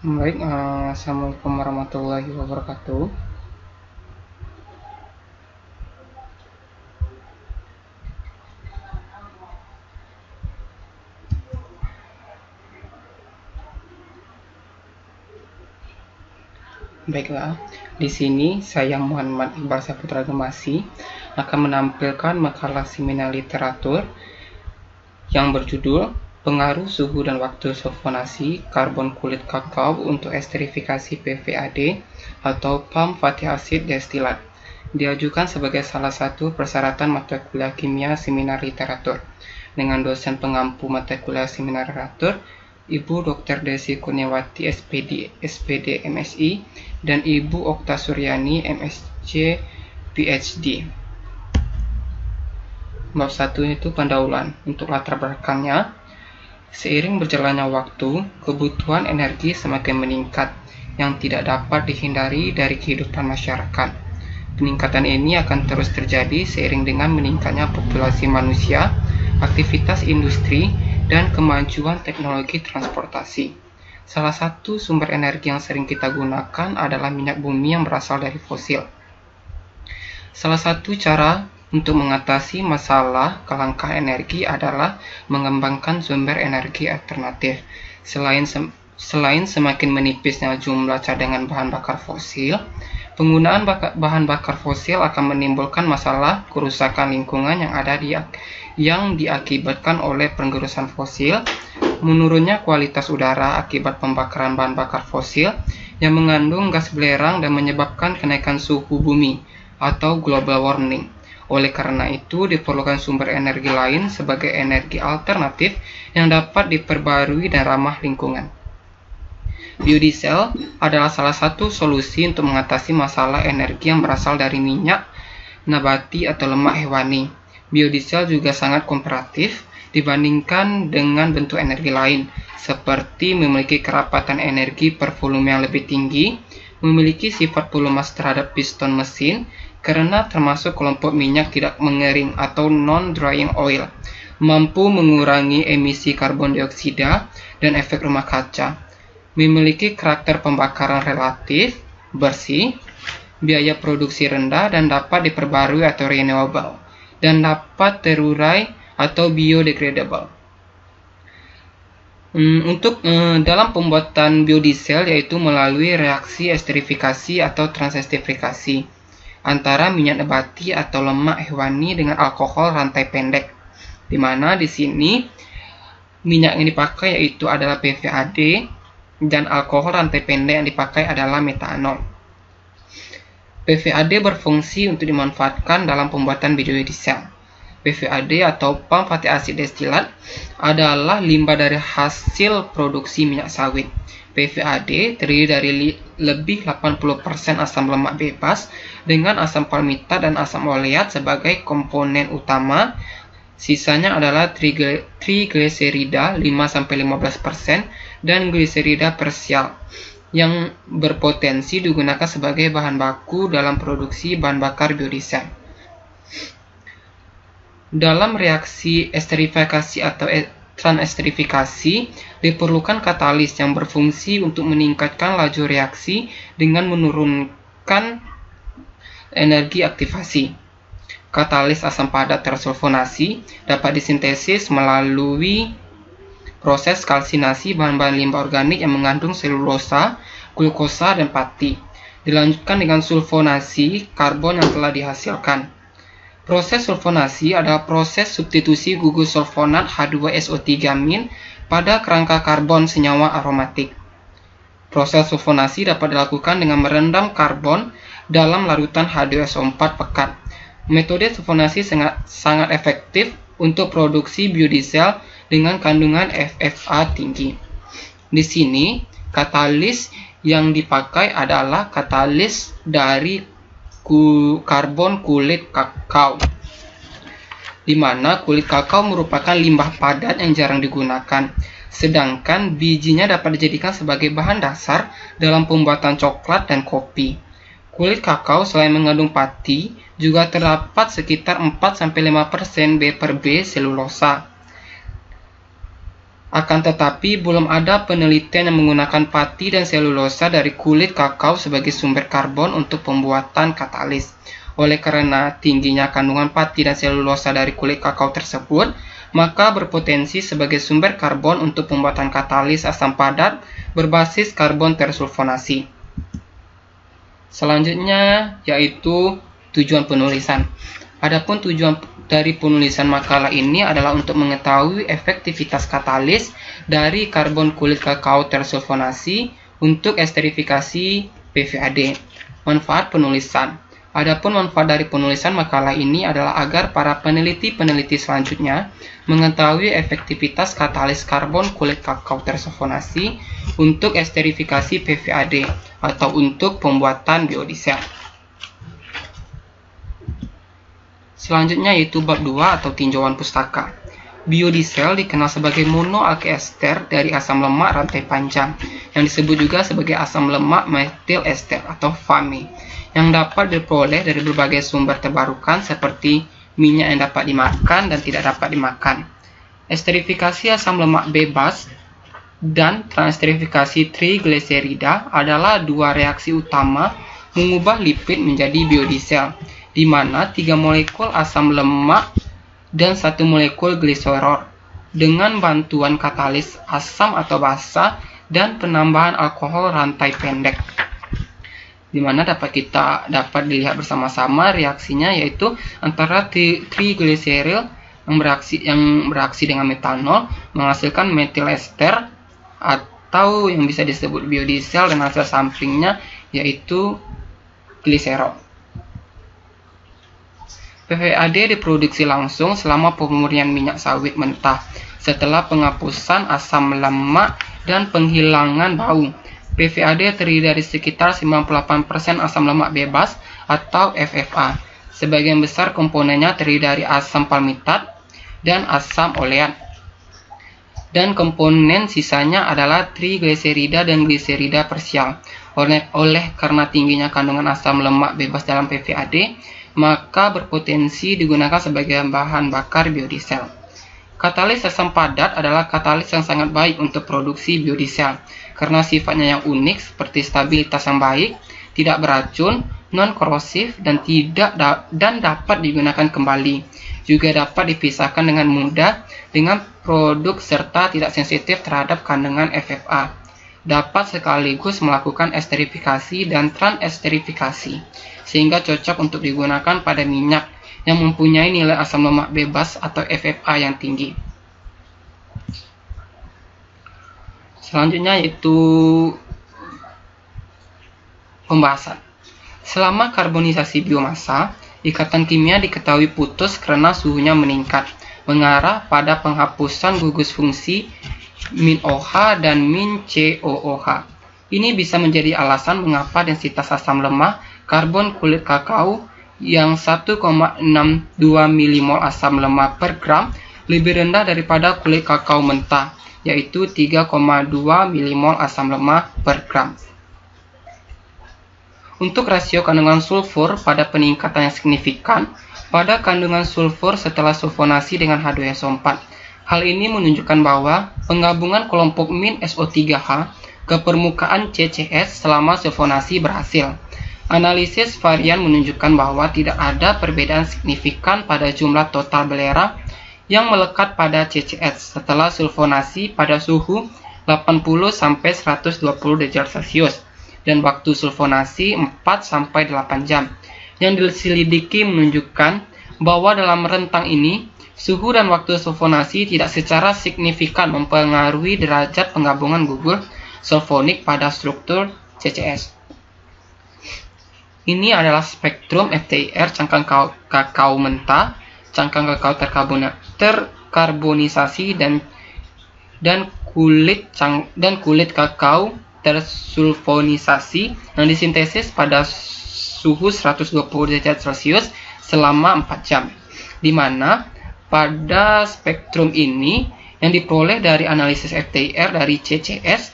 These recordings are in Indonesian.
Baik, Assalamualaikum warahmatullahi wabarakatuh. Baiklah, di sini saya Muhammad Iqbal Saputra Gemasi akan menampilkan makalah seminar literatur yang berjudul Pengaruh Suhu dan Waktu Sulfonasi Karbon Kulit Kakao untuk Esterifikasi PVAD atau Palm Fatty Acid Destilat, diajukan sebagai salah satu persyaratan mata kuliah kimia seminar literatur dengan dosen pengampu mata kuliah seminar literatur Ibu Dr. Desi Kurniawati SPD MSI dan Ibu Okta Suryani MSc PhD. Bab 1 itu pendahuluan. Untuk latar belakangnya, seiring berjalannya waktu, kebutuhan energi semakin meningkat yang tidak dapat dihindari dari kehidupan masyarakat. Peningkatan ini akan terus terjadi seiring dengan meningkatnya populasi manusia, aktivitas industri, dan kemajuan teknologi transportasi. Salah satu sumber energi yang sering kita gunakan adalah minyak bumi yang berasal dari fosil. Salah satu cara untuk mengatasi masalah kelangkaan energi adalah mengembangkan sumber energi alternatif. Selain semakin menipisnya jumlah cadangan bahan bakar fosil, penggunaan bahan bakar fosil akan menimbulkan masalah kerusakan lingkungan yang diakibatkan oleh penggerusan fosil, menurunnya kualitas udara akibat pembakaran bahan bakar fosil yang mengandung gas belerang dan menyebabkan kenaikan suhu bumi atau global warming. Oleh karena itu, diperlukan sumber energi lain sebagai energi alternatif yang dapat diperbarui dan ramah lingkungan. Biodiesel adalah salah satu solusi untuk mengatasi masalah energi yang berasal dari minyak nabati atau lemak hewani. Biodiesel juga sangat komparatif dibandingkan dengan bentuk energi lain, seperti memiliki kerapatan energi per volume yang lebih tinggi, memiliki sifat pelumas terhadap piston mesin karena termasuk kelompok minyak tidak mengering atau non-drying oil, mampu mengurangi emisi karbon dioksida dan efek rumah kaca, memiliki karakter pembakaran relatif, bersih, biaya produksi rendah dan dapat diperbarui atau renewable, dan dapat terurai atau biodegradable. Dalam pembuatan biodiesel yaitu melalui reaksi esterifikasi atau transesterifikasi antara minyak nabati atau lemak hewani dengan alkohol rantai pendek, di mana di sini minyak yang dipakai yaitu adalah PVAD dan alkohol rantai pendek yang dipakai adalah metanol. PVAD berfungsi untuk dimanfaatkan dalam pembuatan biodiesel. PVAD atau Palm Fatty Acid Destilat adalah limbah dari hasil produksi minyak sawit. PVAD terdiri dari lebih 80% asam lemak bebas dengan asam palmitat dan asam oleat sebagai komponen utama. Sisanya adalah trigliserida 5-15% dan gliserida parsial yang berpotensi digunakan sebagai bahan baku dalam produksi bahan bakar biodiesel. Dalam reaksi esterifikasi atau transesterifikasi, diperlukan katalis yang berfungsi untuk meningkatkan laju reaksi dengan menurunkan energi aktivasi. Katalis asam padat tersulfonasi dapat disintesis melalui proses kalsinasi bahan-bahan limbah organik yang mengandung selulosa, glukosa, dan pati. Dilanjutkan dengan sulfonasi karbon yang telah dihasilkan. Proses sulfonasi adalah proses substitusi gugus sulfonat H2SO3- pada kerangka karbon senyawa aromatik. Proses sulfonasi dapat dilakukan dengan merendam karbon dalam larutan H2SO4 pekat. Metode sulfonasi sangat efektif untuk produksi biodiesel dengan kandungan FFA tinggi. Di sini, katalis yang dipakai adalah katalis dari karbon kulit kakao, di mana kulit kakao merupakan limbah padat yang jarang digunakan, sedangkan bijinya dapat dijadikan sebagai bahan dasar dalam pembuatan coklat dan kopi. Kulit kakao selain mengandung pati, juga terdapat sekitar 4-5% B per B selulosa. Akan tetapi, belum ada penelitian yang menggunakan pati dan selulosa dari kulit kakao sebagai sumber karbon untuk pembuatan katalis. Oleh karena tingginya kandungan pati dan selulosa dari kulit kakao tersebut, maka berpotensi sebagai sumber karbon untuk pembuatan katalis asam padat berbasis karbon tersulfonasi. Selanjutnya yaitu tujuan penulisan. Adapun tujuan dari penulisan makalah ini adalah untuk mengetahui efektivitas katalis dari karbon kulit kakao tersulfonasi untuk esterifikasi PVAD. Manfaat penulisan. Adapun manfaat dari penulisan makalah ini adalah agar para peneliti-peneliti selanjutnya mengetahui efektivitas katalis karbon kulit kakao tersulfonasi untuk esterifikasi PVAD atau untuk pembuatan biodiesel. Selanjutnya yaitu bab 2 atau tinjauan pustaka. Biodiesel dikenal sebagai monoalkeester dari asam lemak rantai panjang, yang disebut juga sebagai asam lemak metil ester atau FAME, yang dapat diperoleh dari berbagai sumber terbarukan seperti minyak yang dapat dimakan dan tidak dapat dimakan. Esterifikasi asam lemak bebas dan transesterifikasi trigliserida adalah dua reaksi utama mengubah lipid menjadi biodiesel, di mana 3 molekul asam lemak dan 1 molekul gliserol dengan bantuan katalis asam atau basa dan penambahan alkohol rantai pendek. Di mana dapat dilihat bersama-sama reaksinya, yaitu antara trigliseril yang bereaksi dengan metanol menghasilkan metil ester atau yang bisa disebut biodiesel, dan hasil sampingnya yaitu gliserol. PVAD diproduksi langsung selama pemurnian minyak sawit mentah setelah penghapusan asam lemak dan penghilangan bau. PVAD terdiri dari sekitar 98% asam lemak bebas atau FFA. Sebagian besar komponennya terdiri dari asam palmitat dan asam oleat. Dan komponen sisanya adalah trigliserida dan gliserida parsial. Oleh karena tingginya kandungan asam lemak bebas dalam PVAD, maka berpotensi digunakan sebagai bahan bakar biodiesel. Katalis asam padat adalah katalis yang sangat baik untuk produksi biodiesel karena sifatnya yang unik seperti stabilitas yang baik, tidak beracun, non-korosif, dan dapat digunakan kembali. Juga dapat dipisahkan dengan mudah dengan produk serta tidak sensitif terhadap kandungan FFA. Dapat sekaligus melakukan esterifikasi dan transesterifikasi, sehingga cocok untuk digunakan pada minyak yang mempunyai nilai asam lemak bebas atau FFA yang tinggi. Selanjutnya yaitu pembahasan. Selama karbonisasi biomasa, ikatan kimia diketahui putus karena suhunya meningkat, mengarah pada penghapusan gugus fungsi min OH dan min COOH. Ini bisa menjadi alasan mengapa densitas asam lemak karbon kulit kakao yang 1,62 milimol asam lemak per gram lebih rendah daripada kulit kakao mentah, yaitu 3,2 milimol asam lemak per gram. Untuk rasio kandungan sulfur pada peningkatan yang signifikan pada kandungan sulfur setelah sulfonasi dengan H2SO4. Hal ini menunjukkan bahwa penggabungan kelompok min SO3H ke permukaan CCS selama sulfonasi berhasil. Analisis varian menunjukkan bahwa tidak ada perbedaan signifikan pada jumlah total belerang yang melekat pada CCS setelah sulfonasi pada suhu 80-120 derajat Celcius dan waktu sulfonasi 4-8 jam. Yang diselidiki menunjukkan bahwa dalam rentang ini suhu dan waktu sulfonasi tidak secara signifikan mempengaruhi derajat penggabungan gugur sulfonik pada struktur CCS. Ini adalah spektrum FTIR cangkang kakao mentah, cangkang kakao terkarbonisasi dan kulit kakao tersulfonisasi yang disintesis pada suhu 120 derajat Celcius selama 4 jam, di mana pada spektrum ini yang diperoleh dari analisis FTIR dari CCS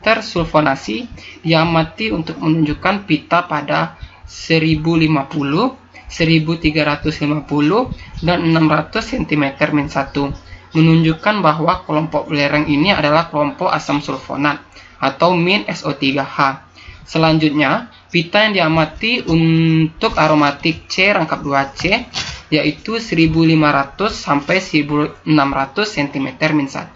tersulfonasi diamati untuk menunjukkan pita pada 1050, 1350, dan 600 cm-1. menunjukkan bahwa kelompok belerang ini adalah kelompok asam sulfonat atau min SO3H. Selanjutnya, pita yang diamati untuk aromatik C rangkap 2C yaitu 1500 sampai 1600 cm-1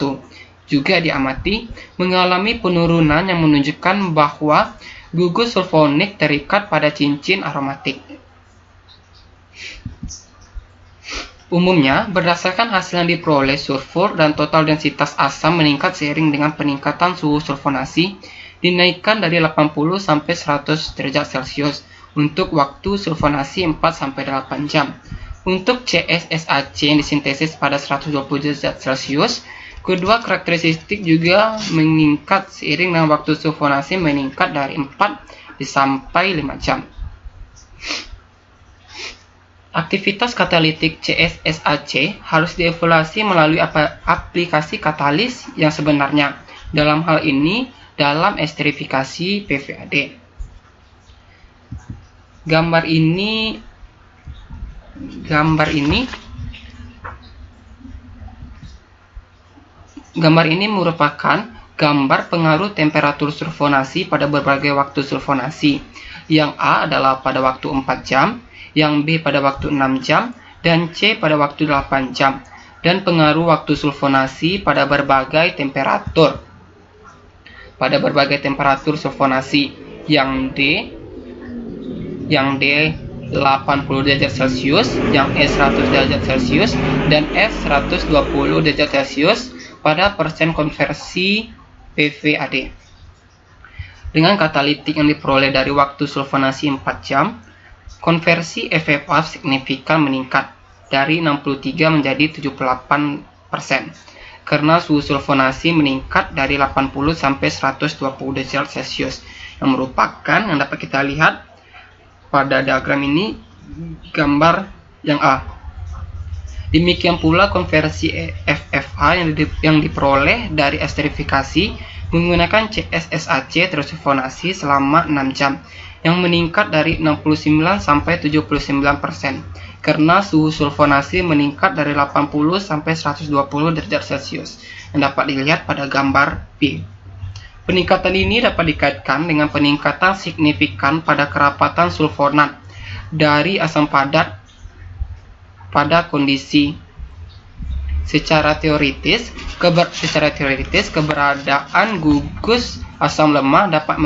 juga diamati mengalami penurunan yang menunjukkan bahwa gugus sulfonik terikat pada cincin aromatik. Umumnya, berdasarkan hasil yang diperoleh, sulfur dan total densitas asam meningkat seiring dengan peningkatan suhu sulfonasi dinaikkan dari 80 sampai 100 derajat Celcius untuk waktu sulfonasi 4 sampai 8 jam. Untuk CSSAC yang disintesis pada 120 derajat Celcius, kedua karakteristik juga meningkat seiring dengan waktu sulfonasi meningkat dari 4 sampai 5 jam. Aktivitas katalitik CSSAC harus dievaluasi melalui aplikasi katalis yang sebenarnya. Dalam hal ini, dalam esterifikasi PVAD. Gambar ini merupakan gambar pengaruh temperatur sulfonasi pada berbagai waktu sulfonasi. Yang A adalah pada waktu 4 jam, yang B pada waktu 6 jam, dan C pada waktu 8 jam. Dan pengaruh waktu sulfonasi pada berbagai temperatur. Pada berbagai temperatur sulfonasi, yang D 80 derajat Celcius, yang E 100 derajat Celcius, dan F 120 derajat Celcius pada persen konversi PVAD. Dengan katalitik yang diperoleh dari waktu sulfonasi 4 jam, konversi FFA signifikan meningkat dari 63 menjadi 78% karena suhu sulfonasi meningkat dari 80 sampai 120 derajat Celcius, yang merupakan yang dapat kita lihat pada diagram ini gambar yang A. Demikian pula konversi FFA yang diperoleh dari esterifikasi menggunakan CSSAC tersulfonasi selama 6 jam yang meningkat dari 69 sampai 79% karena suhu sulfonasi meningkat dari 80 sampai 120 derajat Celcius yang dapat dilihat pada gambar B. Peningkatan ini dapat dikaitkan dengan peningkatan signifikan pada kerapatan sulfonat dari asam padat pada kondisi. Secara teoritis, keberadaan gugus asam lemah dapat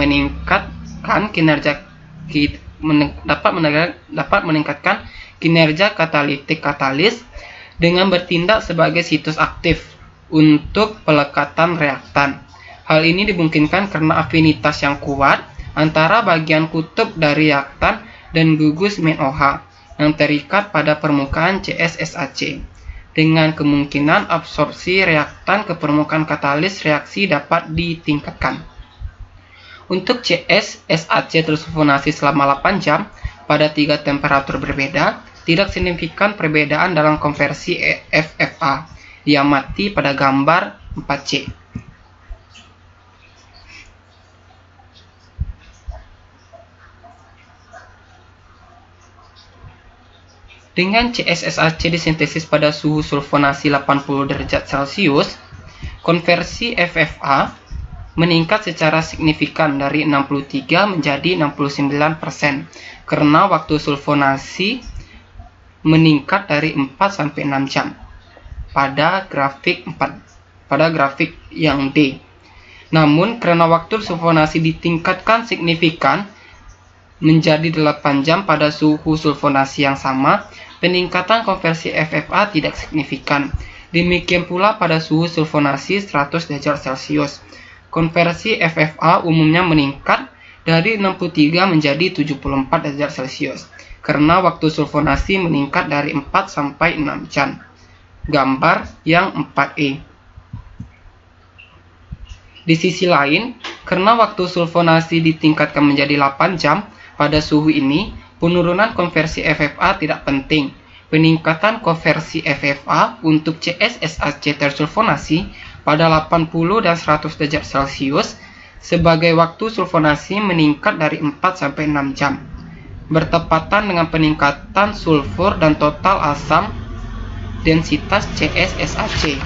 meningkatkan kinerja katalitik katalis dengan bertindak sebagai situs aktif untuk pelekatan reaktan. Hal ini dimungkinkan karena afinitas yang kuat antara bagian kutub dari reaktan dan gugus min OH yang terikat pada permukaan CSSAC. Dengan kemungkinan absorpsi reaktan ke permukaan katalis reaksi dapat ditingkatkan. Untuk CSSAC tersulfonasi selama 8 jam pada 3 temperatur berbeda, tidak signifikan perbedaan dalam konversi FFA, diamati pada gambar 4C. Dengan CSSAC disintesis pada suhu sulfonasi 80 derajat Celcius, konversi FFA meningkat secara signifikan dari 63 menjadi 69% karena waktu sulfonasi meningkat dari 4 sampai 6 jam pada grafik yang D. Namun karena waktu sulfonasi ditingkatkan signifikan menjadi 8 jam pada suhu sulfonasi yang sama, peningkatan konversi FFA tidak signifikan. Demikian pula pada suhu sulfonasi 100 derajat Celcius. Konversi FFA umumnya meningkat dari 63 menjadi 74 derajat Celcius karena waktu sulfonasi meningkat dari 4 sampai 6 jam. Gambar yang 4E. Di sisi lain, karena waktu sulfonasi ditingkatkan menjadi 8 jam, pada suhu ini, penurunan konversi FFA tidak penting. Peningkatan konversi FFA untuk CSSAC tersulfonasi pada 80 dan 100 derajat Celcius sebagai waktu sulfonasi meningkat dari 4 sampai 6 jam. Bertepatan dengan peningkatan sulfur dan total asam densitas CSSAC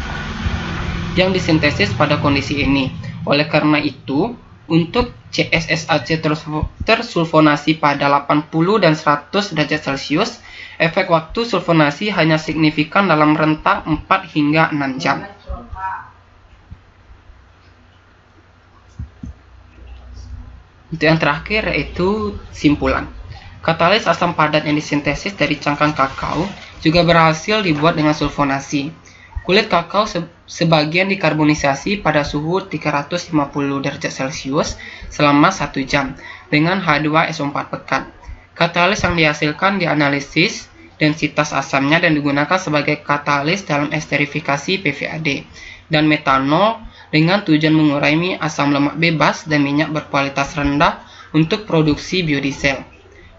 yang disintesis pada kondisi ini. Oleh karena itu, untuk CSSAC tersulfonasi pada 80 dan 100 derajat Celcius, efek waktu sulfonasi hanya signifikan dalam rentang 4 hingga 6 jam. Untuk yang terakhir yaitu simpulan. Katalis asam padat yang disintesis dari cangkang kakao juga berhasil dibuat dengan sulfonasi. Kulit kakao sebagian dikarbonisasi pada suhu 350 derajat Celcius selama 1 jam dengan H2SO4 pekat. Katalis yang dihasilkan dianalisis densitas asamnya dan digunakan sebagai katalis dalam esterifikasi PVAD dan metanol dengan tujuan mengurangi asam lemak bebas dan minyak berkualitas rendah untuk produksi biodiesel.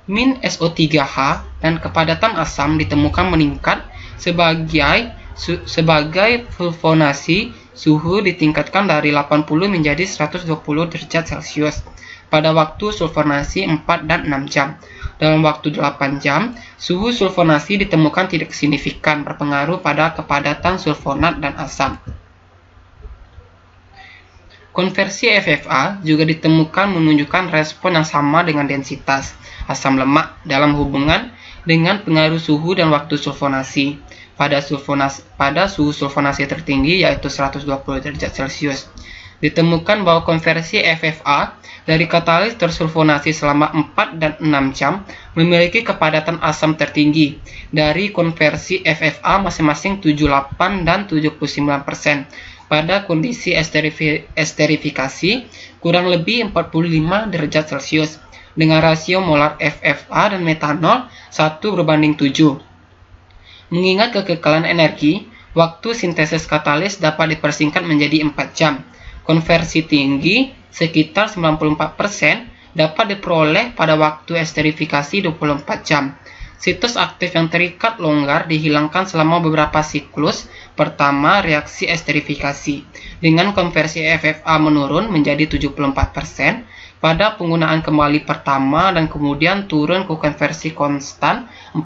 Min SO3H dan kepadatan asam ditemukan meningkat sebagai sulfonasi. Suhu ditingkatkan dari 80 menjadi 120 derajat Celcius pada waktu sulfonasi 4 dan 6 jam. Dalam waktu 8 jam, suhu sulfonasi ditemukan tidak signifikan berpengaruh pada kepadatan sulfonat dan asam. Konversi FFA juga ditemukan menunjukkan respon yang sama dengan densitas asam lemak dalam hubungan dengan pengaruh suhu dan waktu sulfonasi pada suhu sulfonasi tertinggi yaitu 120 derajat Celcius. Ditemukan bahwa konversi FFA dari katalis tersulfonasi selama 4 dan 6 jam memiliki kepadatan asam tertinggi dari konversi FFA masing-masing 78 dan 79%. Pada kondisi esterifikasi kurang lebih 45 derajat Celcius dengan rasio molar FFA dan metanol 1:7. Mengingat kekekalan energi, waktu sintesis katalis dapat dipersingkat menjadi 4 jam. Konversi tinggi sekitar 94% dapat diperoleh pada waktu esterifikasi 24 jam. Situs aktif yang terikat longgar dihilangkan selama beberapa siklus pertama reaksi esterifikasi, dengan konversi FFA menurun menjadi 74% pada penggunaan kembali pertama dan kemudian turun ke konversi konstan